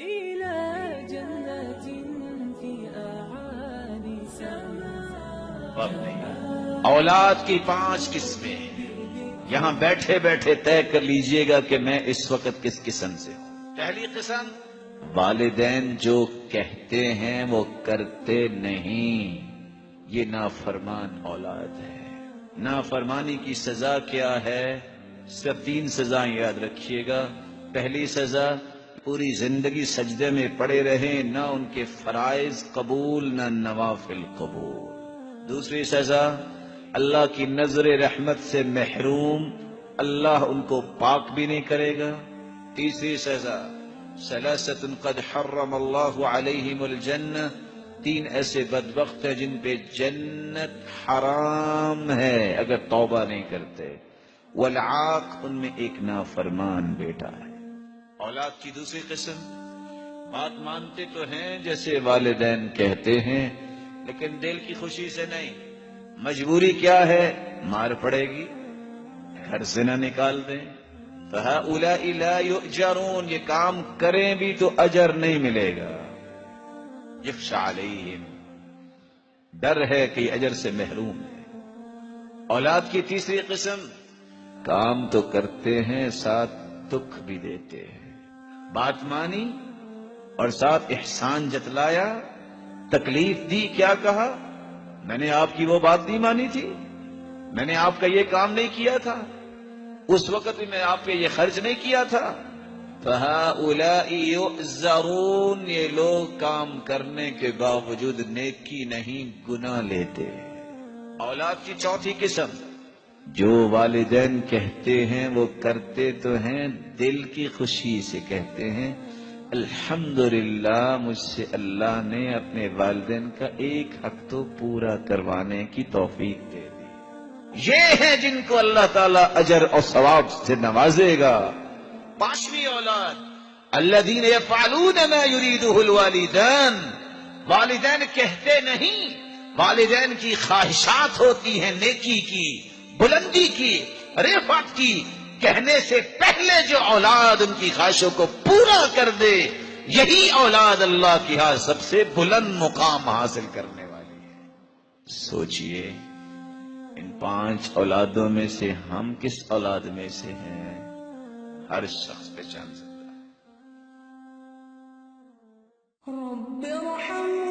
إلى جنة في أعالي سماء. اولاد کی 5 قسمیں یہاں بیٹھے بیٹھے طے کر لیجئے گا کہ میں اس وقت کس قسم سے ہوں. پہلی قسم، والدین جو کہتے ہیں وہ کرتے نہیں، یہ نافرمان اولاد ہے. نافرمانی کی سزا کیا ہے؟ صرف 3 سزائیں یاد رکھیے گا. پہلی سزا، پوری زندگی سجدے میں پڑے رہیں، نہ ان کے فرائض قبول نہ نوافل قبول. دوسری سزا، اللہ کی نظر رحمت سے محروم، اللہ ان کو پاک بھی نہیں کرے گا. تیسری سزا، ثلاثۃ قد حرم اللہ علیہم الجنہ، 3 ایسے بدبخت ہیں جن پہ جنت حرام ہے اگر توبہ نہیں کرتے. والعاق، ان میں ایک نافرمان بیٹا ہے. اولاد کی دوسری قسم، بات مانتے تو ہیں جیسے والدین کہتے ہیں، لیکن دل کی خوشی سے نہیں. مجبوری کیا ہے؟ مار پڑے گی، گھر سے نہ نکال دیں. فَهَؤُلَاءِ لَا يُؤْجَرُونَ، یہ کام کریں بھی تو اجر نہیں ملے گا. يَخْشَى عَلَيْهِمْ، ڈر ہے کہ یہ اجر سے محروم ہے. اولاد کی تیسری قسم، کام تو کرتے ہیں ساتھ دکھ بھی دیتے ہیں. بات مانی اور ساتھ احسان جتلایا، تکلیف دی، کیا کہا؟ میں نے آپ کی وہ بات نہیں مانی تھی، میں نے آپ کا یہ کام نہیں کیا تھا، اس وقت بھی میں آپ پہ یہ خرچ نہیں کیا تھا. فَهَؤُلَاءِ يُعْذَرُونَ، یہ لوگ کام کرنے کے باوجود نیکی نہیں گناہ لیتے. اولاد کی چوتھی قسم، جو والدین کہتے ہیں وہ کرتے تو ہیں، دل کی خوشی سے کہتے ہیں الحمدللہ مجھ سے اللہ نے اپنے والدین کا ایک حق تو پورا کروانے کی توفیق دے دی. یہ ہیں جن کو اللہ تعالیٰ اجر اور ثواب سے نوازے گا. 5ویں اولاد، الذین یفعلون ما یریدہ الوالدان، والدین کہتے نہیں، والدین کی خواہشات ہوتی ہیں نیکی کی، بلندی کی، رفعت کی. کہنے سے پہلے جو اولاد ان کی خواہشوں کو پورا کر دے، یہی اولاد اللہ کی ہاں سب سے بلند مقام حاصل کرنے والی ہے. سوچئے ان 5 اولادوں میں سے ہم کس اولاد میں سے ہیں؟ ہر شخص پہچان سکتا ہے. رب ارحم